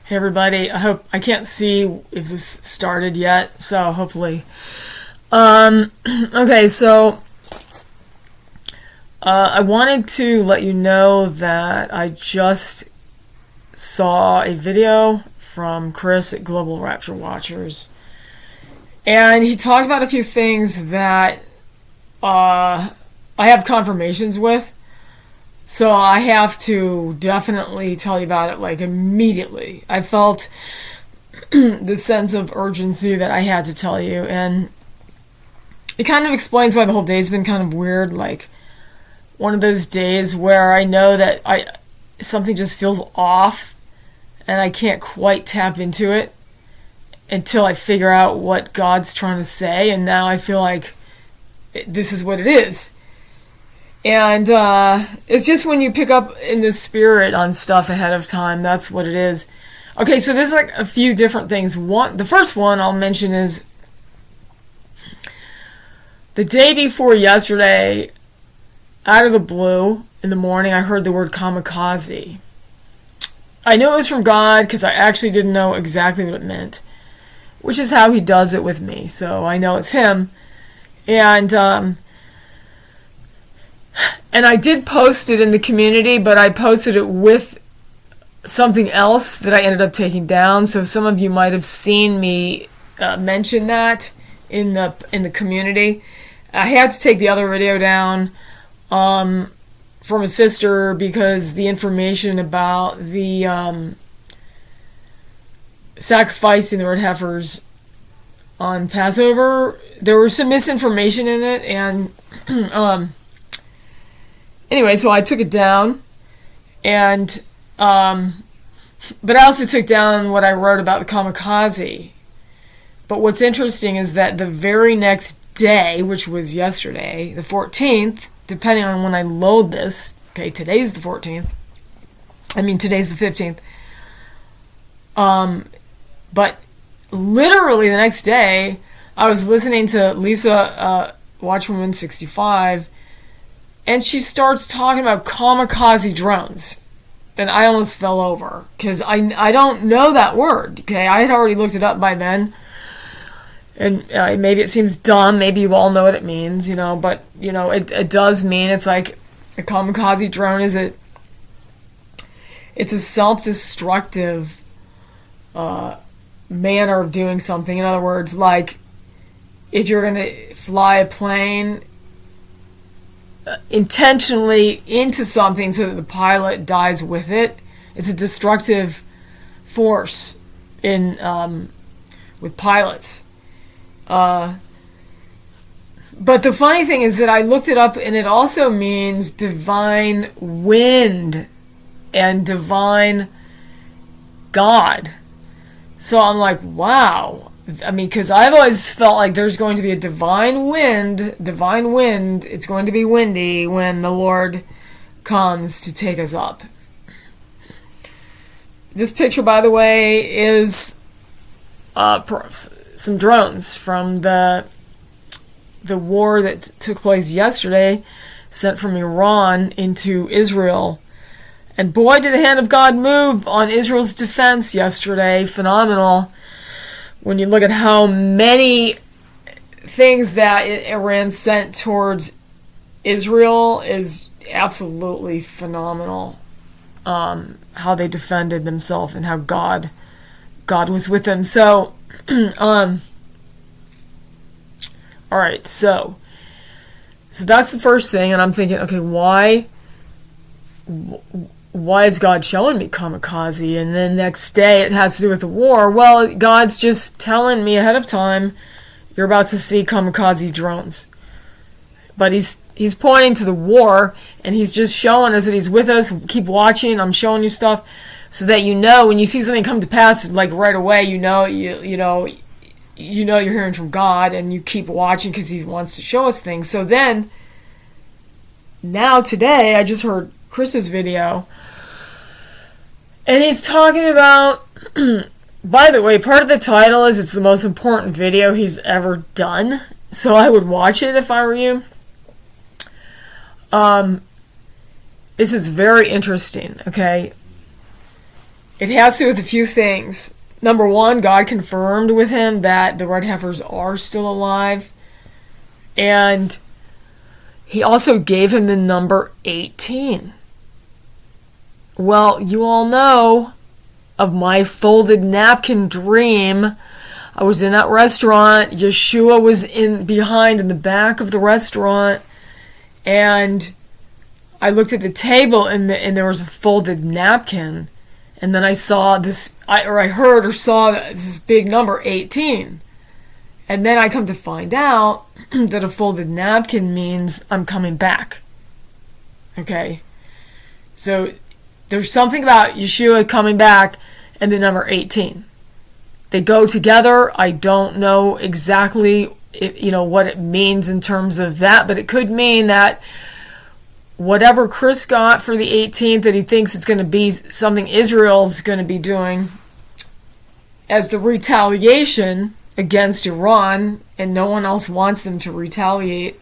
Hey everybody, I can't see if this started yet, so hopefully. Okay, so I wanted to let you know that I just saw a video from Chris at Global Rapture Watchers, and he talked about a few things that I have confirmations with. So I have to definitely tell you about it, like, immediately. I felt the sense of urgency that I had to tell you, and it kind of explains why the whole day's been kind of weird, like one of those days where I know that something just feels off and I can't quite tap into it until I figure out what God's trying to say, and now I feel like this is what it is. And it's just when you pick up in the spirit on stuff ahead of time, that's what it is. Okay, so there's like a few different things. The first one I'll mention is the day before yesterday, out of the blue, in the morning, I heard the word kamikaze. I knew it was from God because I actually didn't know exactly what it meant, which is how he does it with me. So I know it's him. And I did post it in the community, but I posted it with something else that I ended up taking down. So some of you might have seen me mention that in the community. I had to take the other video down from a sister because the information about the sacrificing the red heifers on Passover, there was some misinformation in it, and anyway, so I took it down, and but I also took down what I wrote about the kamikaze. But what's interesting is that the very next day, which was yesterday, the 14th, depending on when I load this, okay, today's the 14th, today's the 15th, but literally the next day, I was listening to Lisa, Watchwoman 65, and she starts talking about kamikaze drones. And I almost fell over. Because I don't know that word. Okay, I had already looked it up by then. And maybe it seems dumb. Maybe you all know what it means, But, it does mean, it's like a kamikaze drone is it's a self-destructive manner of doing something. In other words, like, if you're going to fly a plane intentionally into something so that the pilot dies with it, it's a destructive force in with pilots. But the funny thing is that I looked it up, and it also means divine wind and divine God. So I'm like, wow. Because I've always felt like there's going to be a divine wind, it's going to be windy when the Lord comes to take us up. This picture, by the way, is some drones from the war that took place yesterday, sent from Iran into Israel. And boy, did the hand of God move on Israel's defense yesterday. Phenomenal. When you look at how many things that Iran sent towards Israel, is absolutely phenomenal. How they defended themselves and how God was with them. So, alright, so that's the first thing, and I'm thinking, okay, why is God showing me kamikaze? And then next day it has to do with the war. Well, God's just telling me ahead of time, you're about to see kamikaze drones. But he's pointing to the war, and he's just showing us that he's with us. Keep watching. I'm showing you stuff so that when you see something come to pass, like right away, you're hearing from God, and you keep watching because he wants to show us things. So then, now today, I just heard Chris's video, and he's talking about, by the way, part of the title is it's the most important video he's ever done, so I would watch it if I were you. This is very interesting, okay? It has to do with a few things. Number one, God confirmed with him that the red heifers are still alive. And he also gave him the number 18. Well, you all know of my folded napkin dream. I was in that restaurant. Yeshua was in the back of the restaurant. And I looked at the table and there was a folded napkin. And then I saw this, I heard or saw this big number, 18. And then I come to find out that a folded napkin means I'm coming back. Okay? So there's something about Yeshua coming back and the number 18. They go together. I don't know exactly what it means in terms of that, but it could mean that whatever Chris got for the 18th that he thinks it's going to be something Israel's going to be doing as the retaliation against Iran, and no one else wants them to retaliate.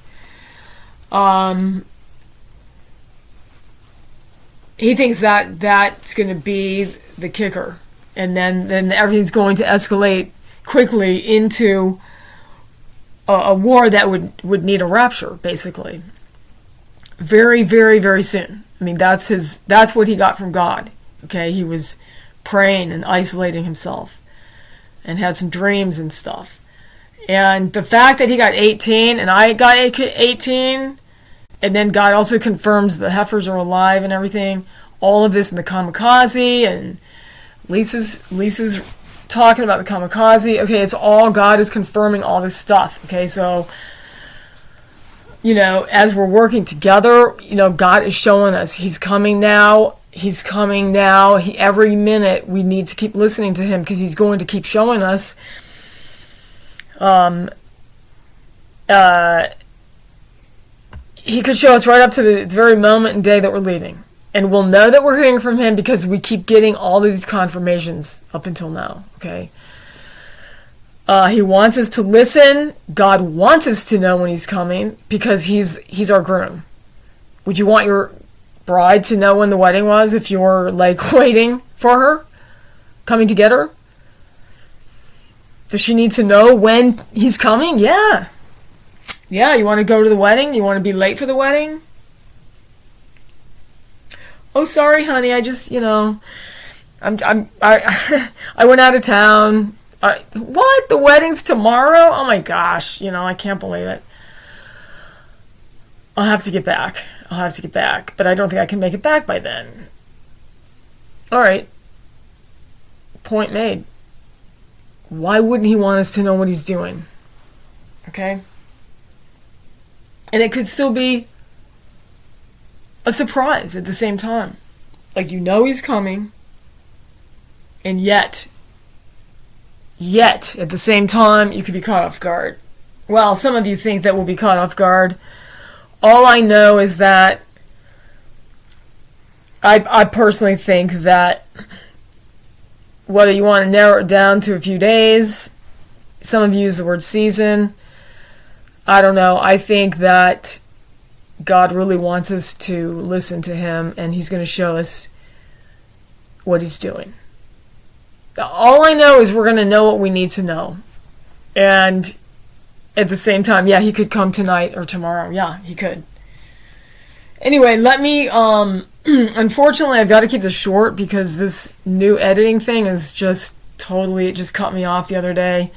He thinks that that's going to be the kicker, and then everything's going to escalate quickly into a war that would need a rapture, basically. Very, very, very soon. I mean, that's what he got from God. Okay, he was praying and isolating himself and had some dreams and stuff. And the fact that he got 18 and I got 18, and then God also confirms the heifers are alive and everything, all of this in the Kamikaze, and Lisa's talking about the Kamikaze. Okay, it's all God is confirming all this stuff. Okay, so as we're working together, God is showing us He's coming now. He's coming now. Every minute we need to keep listening to Him because He's going to keep showing us. He could show us right up to the very moment and day that we're leaving. And we'll know that we're hearing from Him because we keep getting all of these confirmations up until now. Okay? He wants us to listen. God wants us to know when He's coming because He's our groom. Would you want your bride to know when the wedding was if you're waiting for her, coming to get her? Does she need to know when He's coming? Yeah. You want to go to the wedding? You want to be late for the wedding? Oh, sorry, honey. I just, I went out of town. What? The wedding's tomorrow? Oh my gosh. I can't believe it. I'll have to get back. But I don't think I can make it back by then. Alright. Point made. Why wouldn't He want us to know what He's doing? Okay? And it could still be a surprise at the same time. He's coming. And yet, at the same time, you could be caught off guard. Well, some of you think that we'll be caught off guard. All I know is that I personally think that whether you want to narrow it down to a few days, some of you use the word season, I don't know. I think that God really wants us to listen to Him, and He's going to show us what He's doing. All I know is we're going to know what we need to know. And at the same time, He could come tonight or tomorrow. Yeah, He could. Anyway, let me, unfortunately, I've got to keep this short because this new editing thing is just it just cut me off the other day.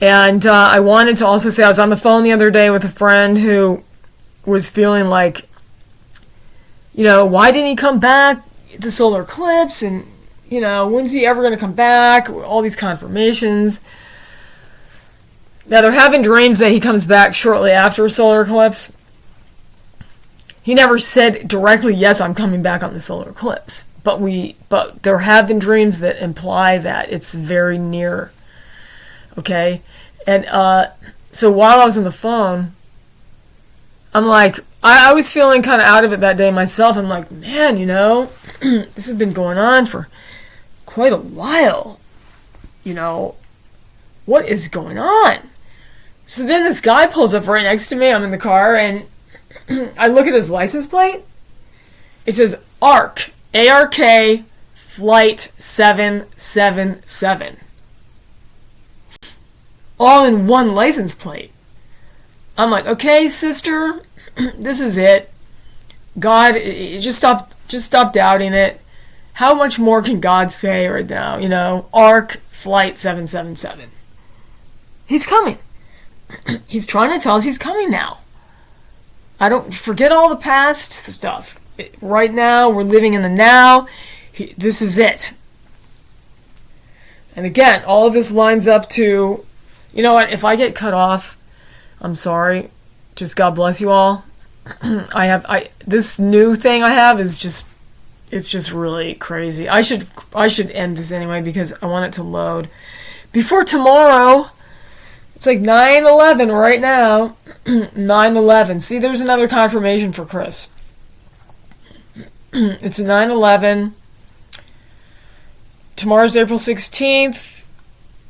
And I wanted to also say I was on the phone the other day with a friend who was feeling like, why didn't he come back? The solar eclipse, and, when's he ever going to come back? All these confirmations. Now, they're having dreams that he comes back shortly after a solar eclipse. He never said directly, yes, I'm coming back on the solar eclipse. But there have been dreams that imply that it's very near. Okay? And so while I was on the phone, I'm like, I was feeling kind of out of it that day myself. I'm like, man, this has been going on for quite a while. What is going on? So then this guy pulls up right next to me. I'm in the car, and I look at his license plate. It says ARK, ARK Flight 777. All in one license plate. I'm like, okay, sister, this is it. God, just stop doubting it. How much more can God say right now? You know, Ark Flight 777. He's coming. He's trying to tell us he's coming now. I don't forget all the past stuff. Right now, we're living in the now. This is it. And again, all of this lines up to, you know what, if I get cut off, I'm sorry. Just God bless you all. This new thing I have is just, it's just really crazy. I should end this anyway because I want it to load before tomorrow. It's like 9/11 right now. 9/11. See, there's another confirmation for Chris. It's 9/11. Tomorrow's April 16th.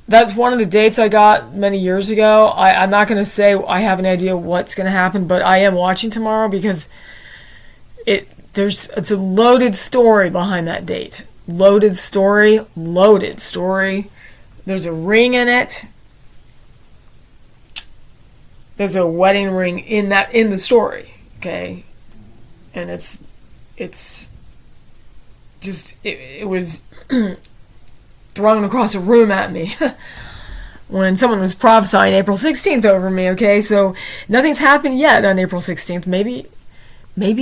That's one of the dates I got many years ago. I'm not going to say I have an idea what's going to happen, but I am watching tomorrow because it's a loaded story behind that date. Loaded story. There's a ring in it. There's a wedding ring in the story, okay? And it was thrown across a room at me when someone was prophesying April 16th over me, okay? So nothing's happened yet on April 16th. Maybe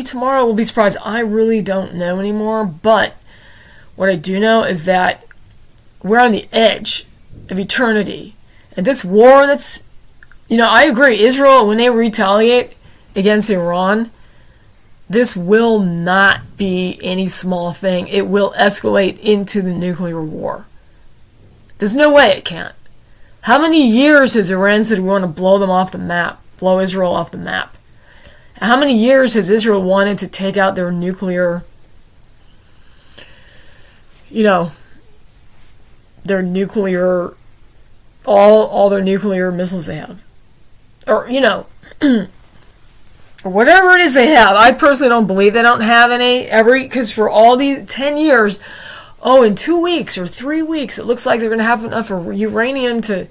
tomorrow we'll be surprised. I really don't know anymore, but what I do know is that we're on the edge of eternity. And this war that's, you know, I agree, Israel, when they retaliate against Iran, this will not be any small thing. It will escalate into the nuclear war. There's no way it can't. How many years has Iran said we want to blow them off the map, blow Israel off the map? How many years has Israel wanted to take out their nuclear, all their nuclear missiles they have? Or, or whatever it is they have. I personally don't believe they don't have any because for all these 10 years, in 2 weeks or 3 weeks, it looks like they're going to have enough uranium to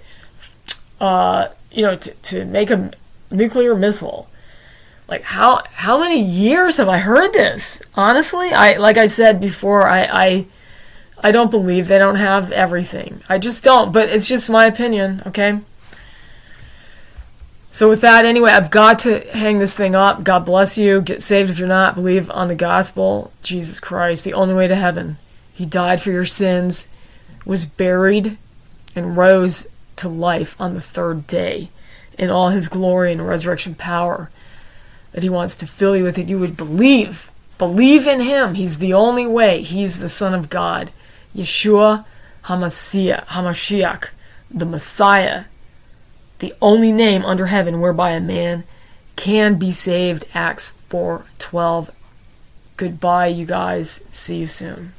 make a nuclear missile. Like, how many years have I heard this? Honestly, like I said before, I don't believe they don't have everything. I just don't, but it's just my opinion, okay? So with that, anyway, I've got to hang this thing up. God bless you. Get saved if you're not. Believe on the gospel. Jesus Christ, the only way to heaven. He died for your sins, was buried, and rose to life on the third day in all his glory and resurrection power that he wants to fill you with. It you would believe. Believe in him. He's the only way. He's the Son of God. Yeshua HaMashiach, the Messiah. The only name under heaven whereby a man can be saved. Acts 4:12. Goodbye, you guys. See you soon.